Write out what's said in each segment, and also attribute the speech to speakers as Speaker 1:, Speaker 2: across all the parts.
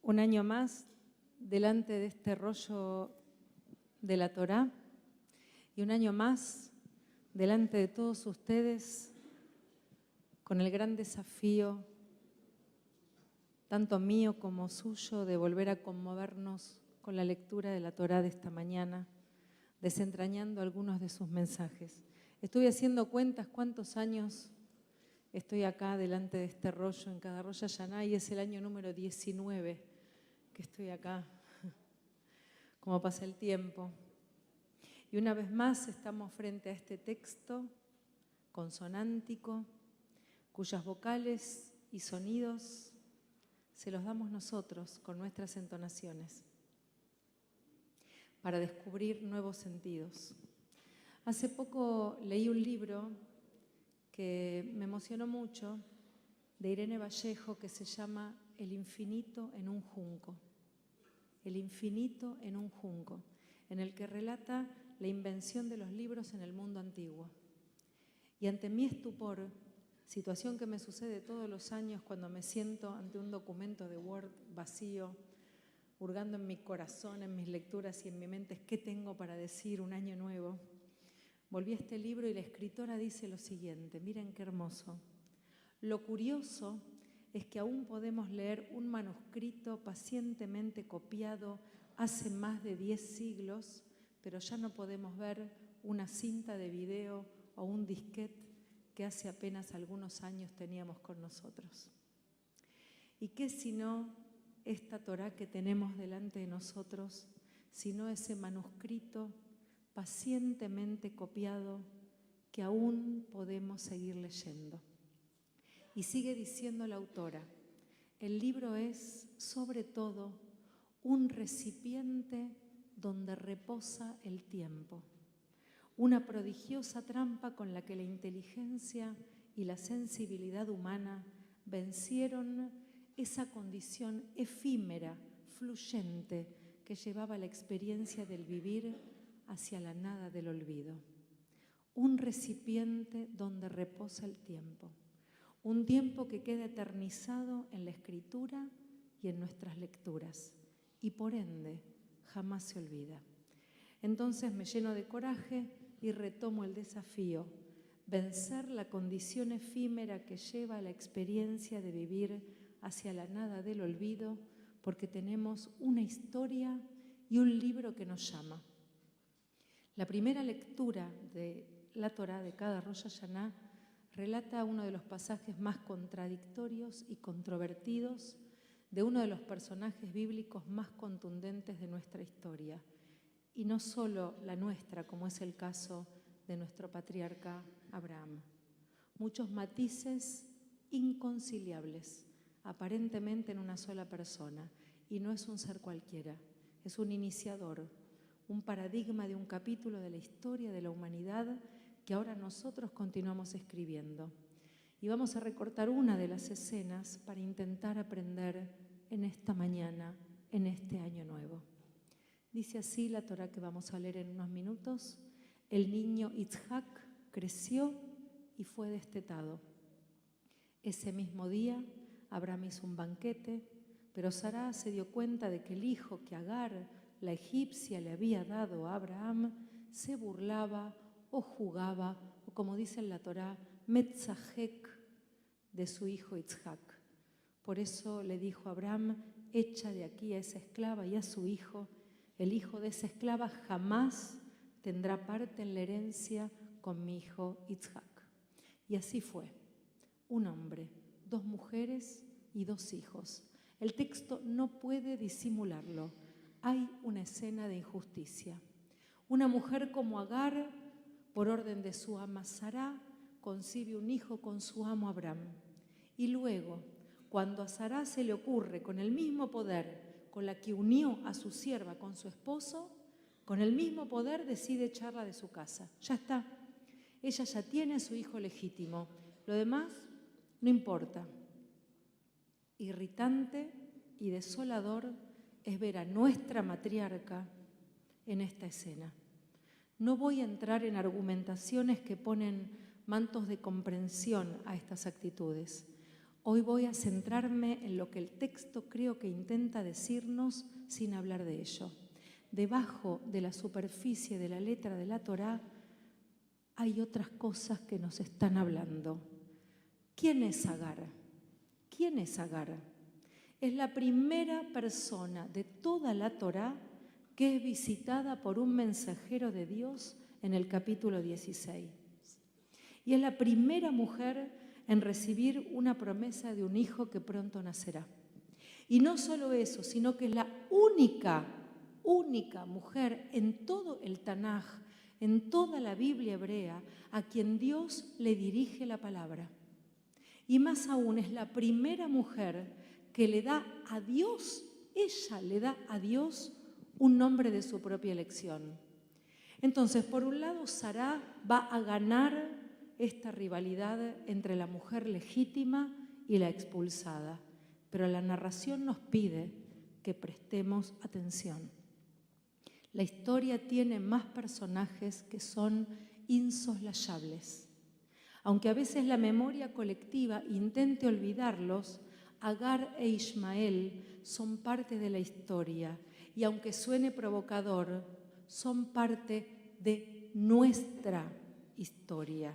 Speaker 1: Un año más delante de este rollo de la Torá y un año más delante de todos ustedes con el gran desafío, tanto mío como suyo, de volver a conmovernos con la lectura de la Torá de esta mañana, desentrañando algunos de sus mensajes. Estuve haciendo cuentas cuántos años estoy acá delante de este rollo en cada Rosh Hashaná y es el año número 19 que estoy acá, como pasa el tiempo. Y una vez más estamos frente a este texto consonántico, cuyas vocales y sonidos se los damos nosotros con nuestras entonaciones para descubrir nuevos sentidos. Hace poco leí un libro que me emocionó mucho, de Irene Vallejo, que se llama El infinito en un junco. El infinito en un junco, en el que relata la invención de los libros en el mundo antiguo. Y ante mi estupor, situación que me sucede todos los años cuando me siento ante un documento de Word vacío, hurgando en mi corazón, en mis lecturas y en mi mente, ¿qué tengo para decir un año nuevo? Volví a este libro y la escritora dice lo siguiente, miren qué hermoso. Lo curioso es que aún podemos leer un manuscrito pacientemente copiado hace más de 10 siglos, pero ya no podemos ver una cinta de video o un disquete que hace apenas algunos años teníamos con nosotros. ¿Y qué sino esta Torá que tenemos delante de nosotros, sino ese manuscrito pacientemente copiado que aún podemos seguir leyendo? Y sigue diciendo la autora, el libro es, sobre todo, un recipiente donde reposa el tiempo, una prodigiosa trampa con la que la inteligencia y la sensibilidad humana vencieron esa condición efímera, fluyente, que llevaba la experiencia del vivir hacia la nada del olvido. Un recipiente donde reposa el tiempo. Un tiempo que queda eternizado en la escritura y en nuestras lecturas y por ende jamás se olvida. Entonces me lleno de coraje y retomo el desafío, vencer la condición efímera que lleva a la experiencia de vivir hacia la nada del olvido, porque tenemos una historia y un libro que nos llama. La primera lectura de la Torá de cada Rosh Hashaná relata uno de los pasajes más contradictorios y controvertidos de uno de los personajes bíblicos más contundentes de nuestra historia, y no solo la nuestra, como es el caso de nuestro patriarca Abraham. Muchos matices inconciliables, aparentemente en una sola persona, y no es un ser cualquiera, es un iniciador, un paradigma de un capítulo de la historia de la humanidad que ahora nosotros continuamos escribiendo. Y vamos a recortar una de las escenas para intentar aprender en esta mañana, en este año nuevo. Dice así la Torá que vamos a leer en unos minutos. El niño Yitzhak creció y fue destetado. Ese mismo día, Abraham hizo un banquete, pero Sará se dio cuenta de que el hijo que Agar, la egipcia, le había dado a Abraham, se burlaba o jugaba, o como dice en la Torá, metzahek, de su hijo Yitzhak. Por eso le dijo a Abraham, echa de aquí a esa esclava y a su hijo. El hijo de esa esclava jamás tendrá parte en la herencia con mi hijo Yitzhak. Y así fue. Un hombre, 2 mujeres y 2 hijos. El texto no puede disimularlo. Hay una escena de injusticia. Una mujer como Agar, por orden de su ama Sará, concibe un hijo con su amo Abraham. Y luego, cuando a Sará se le ocurre, con el mismo poder con la que unió a su sierva con su esposo, con el mismo poder decide echarla de su casa. Ya está. Ella ya tiene a su hijo legítimo. Lo demás no importa. Irritante y desolador es ver a nuestra matriarca en esta escena. No voy a entrar en argumentaciones que ponen mantos de comprensión a estas actitudes. Hoy voy a centrarme en lo que el texto creo que intenta decirnos sin hablar de ello. Debajo de la superficie de la letra de la Torá hay otras cosas que nos están hablando. ¿Quién es Agar? ¿Quién es Agar? Es la primera persona de toda la Torá que es visitada por un mensajero de Dios en el capítulo 16. Y es la primera mujer en recibir una promesa de un hijo que pronto nacerá. Y no solo eso, sino que es la única mujer en todo el Tanaj, en toda la Biblia hebrea, a quien Dios le dirige la palabra. Y más aún, es la primera mujer que le da a Dios, ella le da a Dios un nombre de su propia elección. Entonces, por un lado, Sará va a ganar esta rivalidad entre la mujer legítima y la expulsada, pero la narración nos pide que prestemos atención. La historia tiene más personajes que son insoslayables. Aunque a veces la memoria colectiva intente olvidarlos, Agar e Ismael son parte de la historia y aunque suene provocador, son parte de nuestra historia.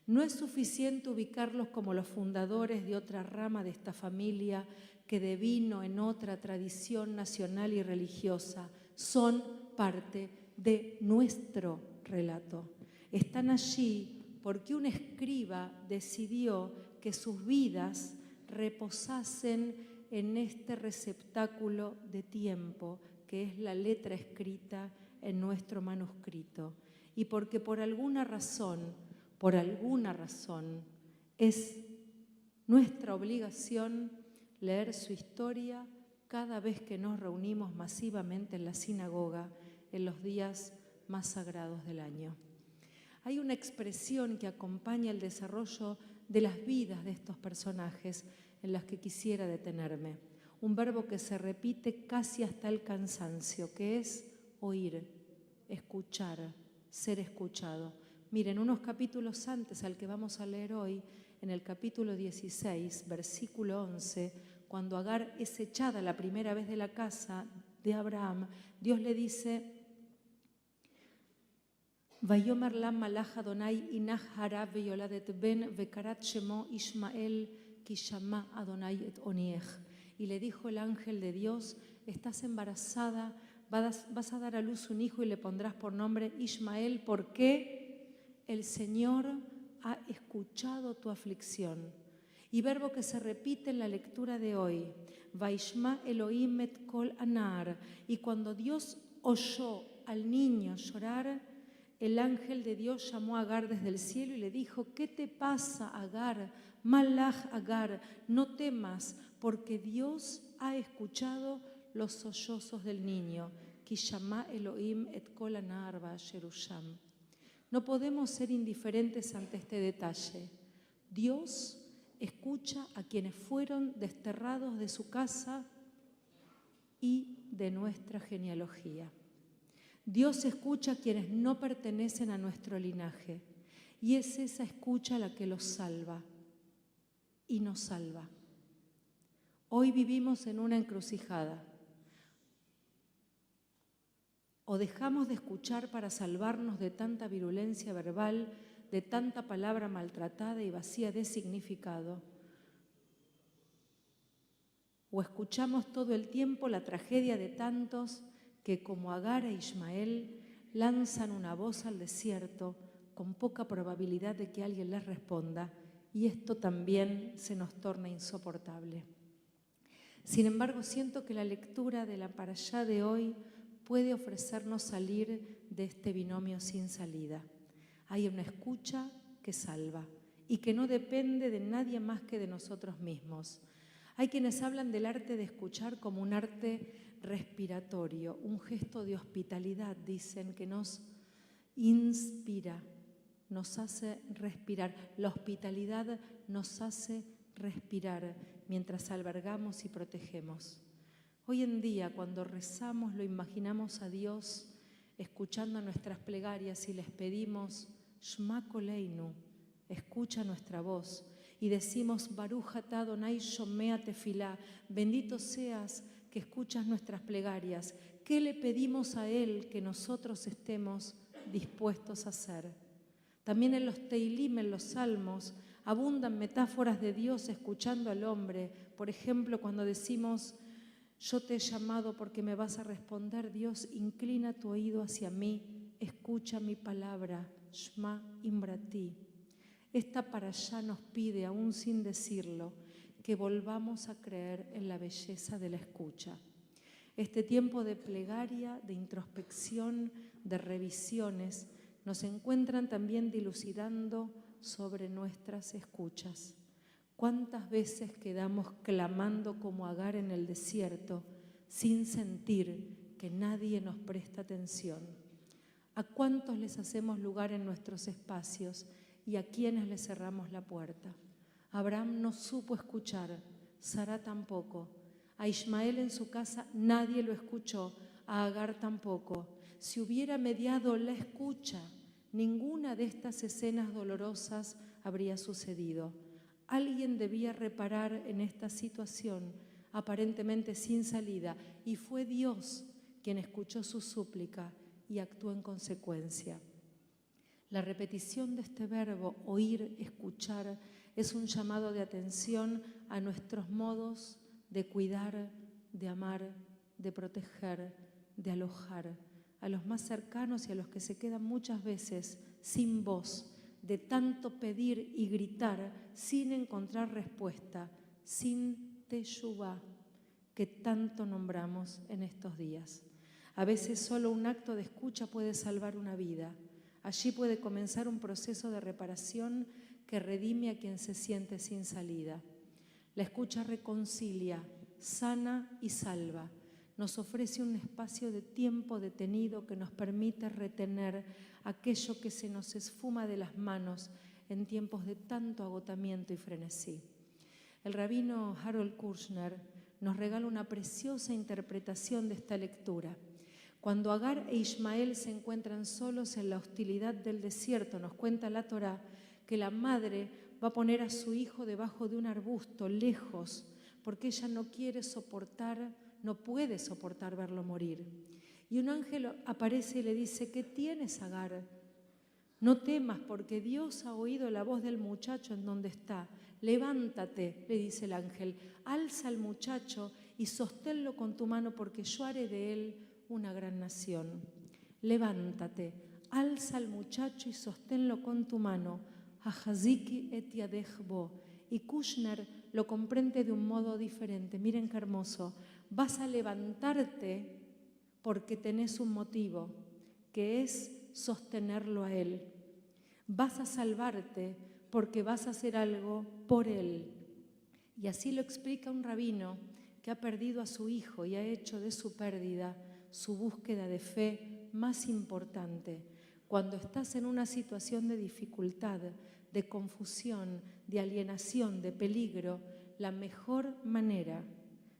Speaker 1: No es suficiente ubicarlos como los fundadores de otra rama de esta familia que devino en otra tradición nacional y religiosa. Son parte de nuestro relato. Están allí porque un escriba decidió que sus vidas reposasen en este receptáculo de tiempo que es la letra escrita en nuestro manuscrito. Y porque por alguna razón, es nuestra obligación leer su historia cada vez que nos reunimos masivamente en la sinagoga en los días más sagrados del año. Hay una expresión que acompaña el desarrollo de las vidas de estos personajes en las que quisiera detenerme. Un verbo que se repite casi hasta el cansancio, que es oír, escuchar, ser escuchado. Miren, unos capítulos antes al que vamos a leer hoy, en el capítulo 16, versículo 11, cuando Agar es echada la primera vez de la casa de Abraham, Dios le dice: Vayomer lam malach Adonai inach hara veyoladet ben vekarat shemo Ishmael kishama Adonai et oniech. Y le dijo el ángel de Dios: estás embarazada, vas a dar a luz un hijo y le pondrás por nombre Ismael, porque el Señor ha escuchado tu aflicción. Y verbo que se repite en la lectura de hoy: Vaishma Elohim et kol anar. Y cuando Dios oyó al niño llorar, el ángel de Dios llamó a Agar desde el cielo y le dijo: ¿qué te pasa, Agar? Malach Agar, no temas, porque Dios ha escuchado los sollozos del niño. Kishama Elohim et kol anar ba'asherusham. No podemos ser indiferentes ante este detalle. Dios escucha a quienes fueron desterrados de su casa y de nuestra genealogía. Dios escucha a quienes no pertenecen a nuestro linaje y es esa escucha la que los salva y nos salva. Hoy vivimos en una encrucijada. O dejamos de escuchar para salvarnos de tanta virulencia verbal, de tanta palabra maltratada y vacía de significado, o escuchamos todo el tiempo la tragedia de tantos que, como Agar e Ismael, lanzan una voz al desierto con poca probabilidad de que alguien les responda, y esto también se nos torna insoportable. Sin embargo, siento que la lectura de la parashá de hoy puede ofrecernos salir de este binomio sin salida. Hay una escucha que salva y que no depende de nadie más que de nosotros mismos. Hay quienes hablan del arte de escuchar como un arte respiratorio, un gesto de hospitalidad, dicen, que nos inspira, nos hace respirar. La hospitalidad nos hace respirar mientras albergamos y protegemos. Hoy en día, cuando rezamos, lo imaginamos a Dios escuchando nuestras plegarias y les pedimos: Shma Koleinu, escucha nuestra voz. y decimos Baruch atah Adonai shomea tefilá, bendito seas que escuchas nuestras plegarias. ¿Qué le pedimos a Él que nosotros estemos dispuestos a hacer? También en los Teilim, en los Salmos, abundan metáforas de Dios escuchando al hombre. Por ejemplo, cuando decimos, yo te he llamado porque me vas a responder, Dios, inclina tu oído hacia mí, escucha mi palabra, Shma Imrati. Esta parashá nos pide, aún sin decirlo, que volvamos a creer en la belleza de la escucha. Este tiempo de plegaria, de introspección, de revisiones, nos encuentran también dilucidando sobre nuestras escuchas. ¿Cuántas veces quedamos clamando como Agar en el desierto sin sentir que nadie nos presta atención? ¿A cuántos les hacemos lugar en nuestros espacios y a quiénes les cerramos la puerta? Abraham no supo escuchar, Sara tampoco. A Ismael en su casa nadie lo escuchó, a Agar tampoco. Si hubiera mediado la escucha, ninguna de estas escenas dolorosas habría sucedido. Alguien debía reparar en esta situación, aparentemente sin salida, y fue Dios quien escuchó su súplica y actuó en consecuencia. La repetición de este verbo, oír, escuchar, es un llamado de atención a nuestros modos de cuidar, de amar, de proteger, de alojar, a los más cercanos y a los que se quedan muchas veces sin voz, de tanto pedir y gritar sin encontrar respuesta, sin teshuvá, que tanto nombramos en estos días. A veces solo un acto de escucha puede salvar una vida. Allí puede comenzar un proceso de reparación que redime a quien se siente sin salida. La escucha reconcilia, sana y salva. Nos ofrece un espacio de tiempo detenido que nos permite retener aquello que se nos esfuma de las manos en tiempos de tanto agotamiento y frenesí. El rabino Harold Kushner nos regala una preciosa interpretación de esta lectura. Cuando Agar e Ismael se encuentran solos en la hostilidad del desierto, nos cuenta la Torá que la madre va a poner a su hijo debajo de un arbusto, lejos, porque ella no puede soportar verlo morir. Y un ángel aparece y le dice, ¿qué tienes, Agar? No temas, porque Dios ha oído la voz del muchacho en donde está. Levántate, le dice el ángel, alza al muchacho y sosténlo con tu mano, porque yo haré de él una gran nación. Levántate, alza al muchacho y sosténlo con tu mano. Ahaziki et yadech bo. Y Kushner lo comprende de un modo diferente. Miren qué hermoso. Vas a levantarte porque tenés un motivo, que es sostenerlo a él. Vas a salvarte porque vas a hacer algo por él. Y así lo explica un rabino que ha perdido a su hijo y ha hecho de su pérdida su búsqueda de fe más importante. Cuando estás en una situación de dificultad, de confusión, de alienación, de peligro, la mejor manera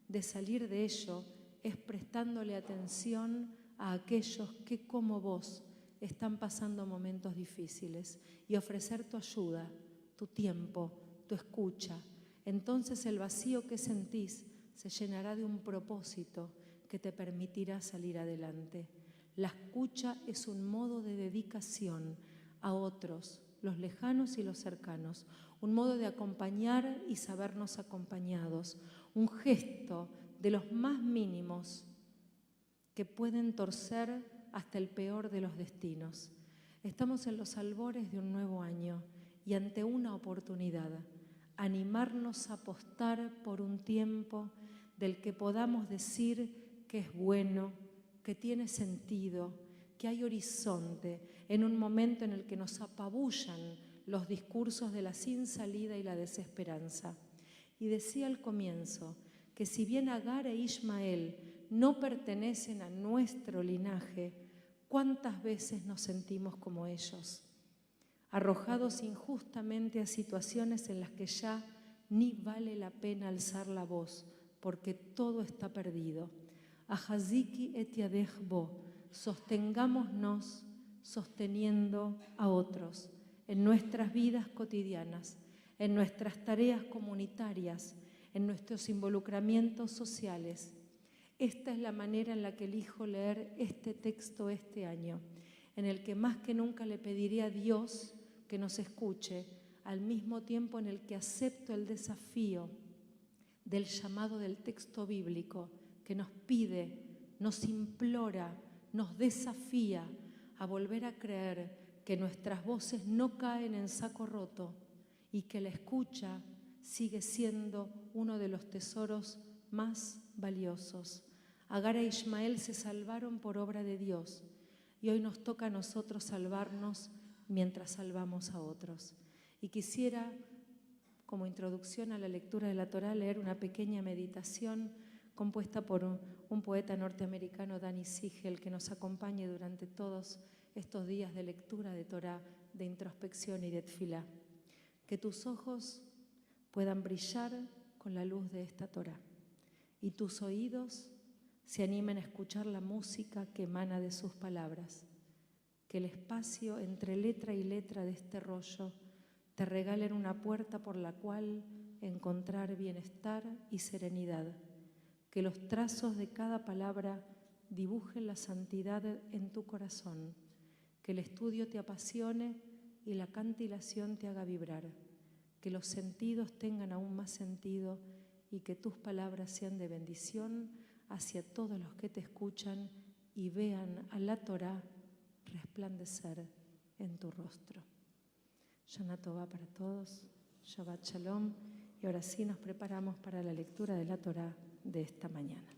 Speaker 1: de salir de ello es prestándole atención a aquellos que, como vos, están pasando momentos difíciles y ofrecer tu ayuda, tu tiempo, tu escucha. Entonces el vacío que sentís se llenará de un propósito que te permitirá salir adelante. La escucha es un modo de dedicación a otros, los lejanos y los cercanos, un modo de acompañar y sabernos acompañados, un gesto de los más mínimos que pueden torcer hasta el peor de los destinos. Estamos en los albores de un nuevo año y ante una oportunidad, animarnos a apostar por un tiempo del que podamos decir que es bueno, que tiene sentido, que hay horizonte, en un momento en el que nos apabullan los discursos de la sin salida y la desesperanza. Y decía al comienzo que si bien Agar e Ismael no pertenecen a nuestro linaje, ¿cuántas veces nos sentimos como ellos? Arrojados injustamente a situaciones en las que ya ni vale la pena alzar la voz, porque todo está perdido. Ahaziki et yadech bo, sostengámonos sosteniendo a otros en nuestras vidas cotidianas, en nuestras tareas comunitarias, en nuestros involucramientos sociales. Esta es la manera en la que elijo leer este texto este año, en el que más que nunca le pediré a Dios que nos escuche, al mismo tiempo en el que acepto el desafío del llamado del texto bíblico que nos pide, nos implora, nos desafía a volver a creer que nuestras voces no caen en saco roto y que la escucha sigue siendo uno de los tesoros más valiosos. Agar e Ismael se salvaron por obra de Dios y hoy nos toca a nosotros salvarnos mientras salvamos a otros. Y quisiera, como introducción a la lectura de la Torá, leer una pequeña meditación compuesta por un poeta norteamericano, Danny Siegel, que nos acompañe durante todos estos días de lectura de Torá, de introspección y de tefilá. Que tus ojos puedan brillar con la luz de esta Torá y tus oídos se animen a escuchar la música que emana de sus palabras. Que el espacio entre letra y letra de este rollo te regalen una puerta por la cual encontrar bienestar y serenidad. Que los trazos de cada palabra dibujen la santidad en tu corazón. Que el estudio te apasione y la cantilación te haga vibrar. Que los sentidos tengan aún más sentido y que tus palabras sean de bendición hacia todos los que te escuchan y vean a la Torá resplandecer en tu rostro. Shana Tová para todos, Shabbat Shalom, y ahora sí nos preparamos para la lectura de la Torá de esta mañana.